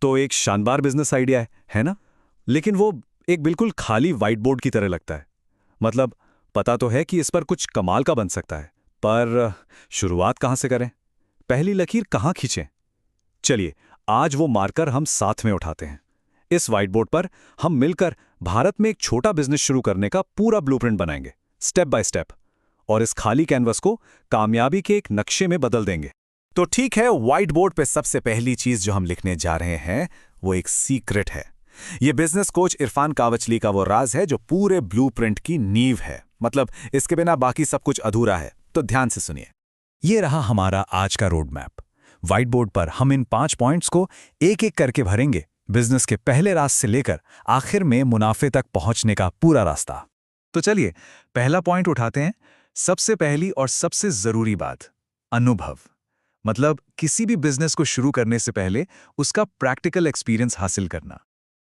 तो एक शानदार बिजनेस आइडिया है ना? लेकिन वो एक बिल्कुल खाली व्हाइट बोर्ड की तरह लगता है। मतलब पता तो है कि इस पर कुछ कमाल का बन सकता है, पर शुरुआत कहाँ से करें? पहली लकीर कहाँ खींचें? चलिए, आज वो मार्कर हम साथ में उठाते हैं। इस व्हाइट बोर्ड पर हम मिलकर भारत में एक छोटा बिजनेस शुरू करने का पूरा ब्लूप्रिंट बनाएंगे, स्टेप बाय स्टेप, और इस खाली कैनवस को कामयाबी के एक नक्शे में बदल देंगे। तो ठीक है, व्हाइट बोर्ड पे सबसे पहली चीज जो हम लिखने जा रहे हैं वो एक सीक्रेट है। ये बिजनेस कोच इरफान कावचली का वो राज है जो पूरे ब्लूप्रिंट की नींव है। मतलब इसके बिना बाकी सब कुछ अधूरा है। तो ध्यान से सुनिए। ये रहा हमारा आज का रोड मैप। व्हाइट बोर्ड पर हम इन 5 पॉइंट्स को एक एक करके भरेंगे, बिजनेस के पहले रास्ते से लेकर आखिर में मुनाफे तक पहुंचने का पूरा रास्ता। तो चलिए, पहला पॉइंट उठाते हैं। सबसे पहली और सबसे जरूरी बात, अनुभव। मतलब किसी भी बिजनेस को शुरू करने से पहले उसका प्रैक्टिकल एक्सपीरियंस हासिल करना।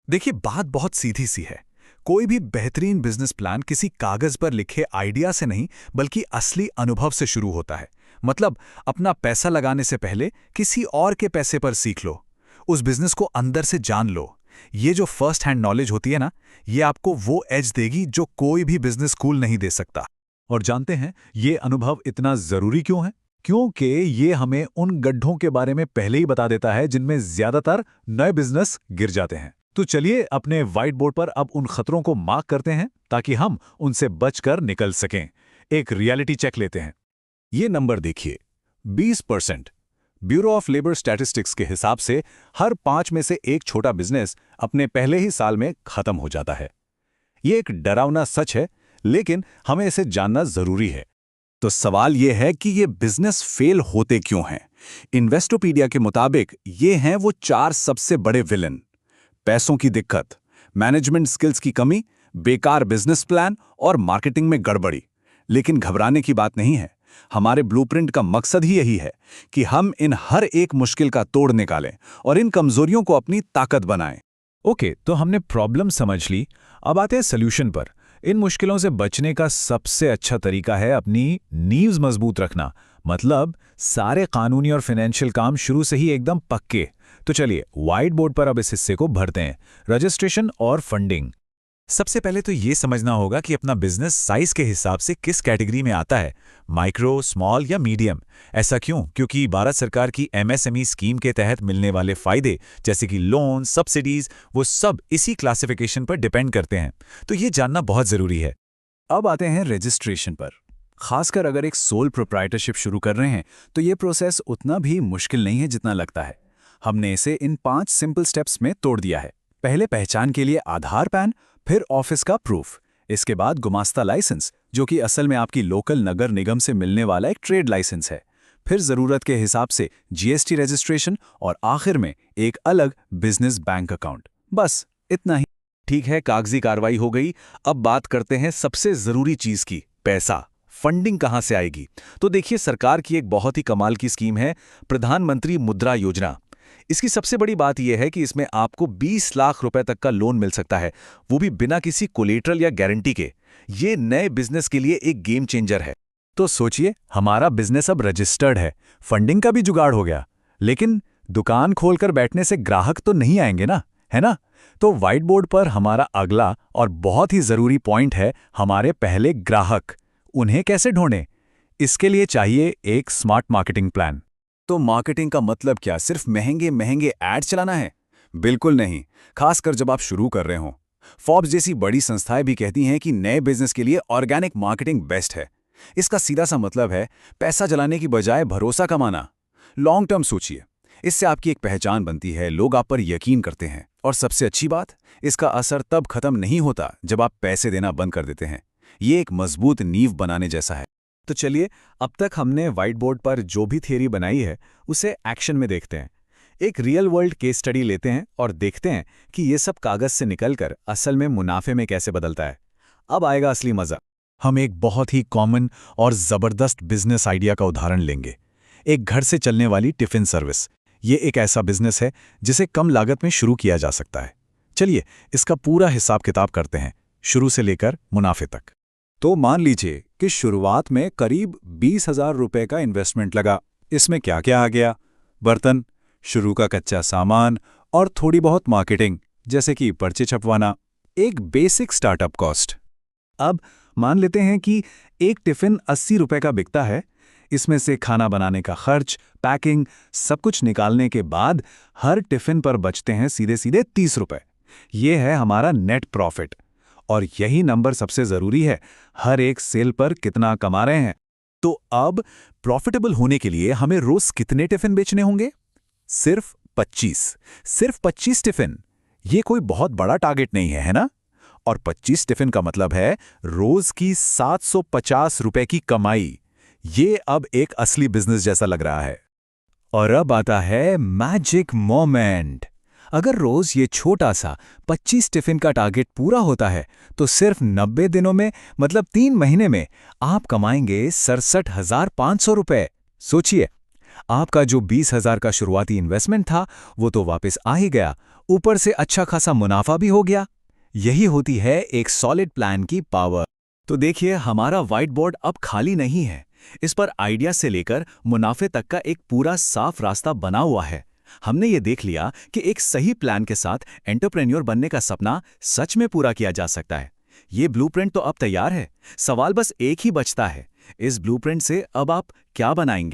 देखिए, बात बहुत सीधी सी है। कोई भी बेहतरीन बिजनेस प्लान किसी कागज पर लिखे आइडिया से नहीं, बल्कि असली अनुभव से शुरू होता है। मतलब अपना पैसा लगाने से पहले किसी और के पैसे पर सीख लो, उस बिजनेस को अंदर से जान लो। ये जो फर्स्ट हैंड नॉलेज होती है ना, ये आपको वो एज देगी जो कोई भी बिजनेस स्कूल नहीं दे सकता। और जानते हैं ये अनुभव इतना जरूरी क्यों है? क्योंकि ये हमें उन गड्ढों के बारे में पहले ही बता देता है जिनमें ज्यादातर नए बिजनेस गिर जाते हैं। तो चलिए अपने व्हाइट बोर्ड पर अब उन खतरों को मार्क करते हैं ताकि हम उनसे बचकर निकल सकें। एक रियलिटी चेक लेते हैं। ये नंबर देखिए, 20%। ब्यूरो ऑफ लेबर स्टैटिस्टिक्स के हिसाब से हर 5 में से एक छोटा बिजनेस अपने पहले ही साल में खत्म हो जाता है। ये एक डरावना सच है, लेकिन हमें इसे जानना जरूरी है। तो सवाल यह है कि ये बिजनेस फेल होते क्यों हैं? इन्वेस्टोपीडिया के मुताबिक ये हैं वो 4 सबसे बड़े विलन। पैसों की दिक्कत, मैनेजमेंट स्किल्स की कमी, बेकार बिजनेस प्लान और मार्केटिंग में गड़बड़ी। लेकिन घबराने की बात नहीं है। हमारे ब्लूप्रिंट का मकसद ही यही है कि हम इन हर एक मुश्किल का तोड़ निकालें और इन कमजोरियों को अपनी ताकत बनाएं। ओके, तो हमने प्रॉब्लम समझ ली। अब आते हैं सॉल्यूशन पर। इन मुश्किलों से बचने का सबसे अच्छा तरीका है अपनी नींव्स मजबूत रखना। मतलब सारे कानूनी और फाइनेंशियल काम शुरू से ही एकदम पक्के। तो चलिए व्हाइट बोर्ड पर अब इस हिस्से को भरते हैं, रजिस्ट्रेशन और फंडिंग। सबसे पहले तो ये समझना होगा कि अपना बिजनेस साइज के हिसाब से किस कैटेगरी में आता है, माइक्रो, स्मॉल या मीडियम। ऐसा क्यों? क्योंकि भारत सरकार की एमएसएमई स्कीम के तहत मिलने वाले फायदे जैसे कि लोन, सब्सिडीज, वो सब इसी क्लासिफिकेशन पर डिपेंड करते हैं। तो ये जानना बहुत जरूरी है। अब आते हैं रजिस्ट्रेशन पर। खासकर अगर एक सोल प्रोप्राइटरशिप शुरू कर रहे हैं तो ये प्रोसेस उतना भी मुश्किल नहीं है जितना लगता है। हमने इसे इन 5 सिंपल स्टेप्स में तोड़ दिया है। पहले पहचान के लिए आधार, पैन, फिर ऑफिस का प्रूफ, इसके बाद गुमास्ता लाइसेंस जो कि असल में आपकी लोकल नगर निगम से मिलने वाला एक ट्रेड लाइसेंस है, फिर जरूरत के हिसाब से जीएसटी रजिस्ट्रेशन और आखिर में एक अलग बिजनेस बैंक अकाउंट। बस इतना ही। ठीक है, कागजी कार्रवाई हो गई। अब बात करते हैं सबसे जरूरी चीज की, पैसा। फंडिंग कहां से आएगी? तो देखिए, सरकार की एक बहुत ही कमाल की स्कीम है, प्रधानमंत्री मुद्रा योजना। इसकी सबसे बड़ी बात यह है कि इसमें आपको 20 लाख रुपए तक का लोन मिल सकता है, वो भी बिना किसी कोलेटरल या गारंटी के। ये नए बिजनेस के लिए एक गेम चेंजर है। तो सोचिए, हमारा बिजनेस अब रजिस्टर्ड है, फंडिंग का भी जुगाड़ हो गया, लेकिन दुकान खोलकर बैठने से ग्राहक तो नहीं आएंगे ना, है ना? तो व्हाइट बोर्ड पर हमारा अगला और बहुत ही जरूरी पॉइंट है हमारे पहले ग्राहक। उन्हें कैसे ढूंढें? इसके लिए चाहिए एक स्मार्ट मार्केटिंग प्लान। तो मार्केटिंग का मतलब क्या सिर्फ महंगे महंगे ऐड चलाना है? बिल्कुल नहीं, खासकर जब आप शुरू कर रहे हों। फोर्ब्स जैसी बड़ी संस्थाएं भी कहती हैं कि नए बिजनेस के लिए ऑर्गेनिक मार्केटिंग बेस्ट है। इसका सीधा सा मतलब है पैसा जलाने की बजाय भरोसा कमाना। लॉन्ग टर्म सोचिए, इससे आपकी एक पहचान बनती है, लोग आप पर यकीन करते हैं। और सबसे अच्छी बात, इसका असर तब खत्म नहीं होता जब आप पैसे देना बंद कर देते हैं। ये एक मजबूत नींव बनाने जैसा है। तो चलिए, अब तक हमने व्हाइट बोर्ड पर जो भी थियरी बनाई है उसे एक्शन में देखते हैं। एक रियल वर्ल्ड केस स्टडी लेते हैं और देखते हैं कि ये सब कागज से निकलकर असल में मुनाफे में कैसे बदलता है। अब आएगा असली मजा। हम एक बहुत ही कॉमन और जबरदस्त बिजनेस आइडिया का उदाहरण लेंगे। एक घर से चलने वाली टिफिन सर्विस। ये एक ऐसा बिजनेस है जिसे कम लागत में शुरू किया जा सकता है। चलिए इसका पूरा हिसाब किताब करते हैं, शुरू से लेकर मुनाफे तक। तो मान लीजिए कि शुरुआत में करीब 20,000 रुपए का इन्वेस्टमेंट लगा। इसमें क्या क्या आ गया? बर्तन, शुरू का कच्चा सामान और थोड़ी बहुत मार्केटिंग, जैसे कि पर्चे छपवाना, एक बेसिक स्टार्टअप कॉस्ट। अब मान लेते हैं कि एक टिफिन 80 रुपए का बिकता है। इसमें से खाना बनाने का खर्च, पैकिंग, सब कुछ निकालने के बाद हर टिफिन पर बचते हैं सीधे सीधे 30 रुपए। ये है हमारा नेट प्रॉफिट। और यही नंबर सबसे जरूरी है, हर एक सेल पर कितना कमा रहे हैं। तो अब प्रॉफिटेबल होने के लिए हमें रोज कितने टिफिन बेचने होंगे? सिर्फ 25। सिर्फ 25 टिफिन। ये कोई बहुत बड़ा टारगेट नहीं है ना? और 25 टिफिन का मतलब है रोज की 750 रुपए की कमाई। ये अब एक असली बिजनेस जैसा लग रहा है। और अब आता है मैजिक मोमेंट। अगर रोज ये छोटा सा 25 टिफिन का टारगेट पूरा होता है तो सिर्फ 90 दिनों में, मतलब 3 महीने में, आप कमाएंगे 67,500 रुपए। सोचिए, आपका जो 20,000 का शुरुआती इन्वेस्टमेंट था वो तो वापस आ ही गया, ऊपर से अच्छा खासा मुनाफा भी हो गया। यही होती है एक सॉलिड प्लान की पावर। तो देखिए, हमारा व्हाइट बोर्ड अब खाली नहीं है। इस पर आइडिया से लेकर मुनाफे तक का एक पूरा साफ रास्ता बना हुआ है। हमने ये देख लिया कि एक सही प्लान के साथ एंटरप्रेन्योर बनने का सपना सच में पूरा किया जा सकता है। ये ब्लूप्रिंट तो अब तैयार है, सवाल बस एक ही बचता है, इस ब्लूप्रिंट से अब आप क्या बनाएंगे?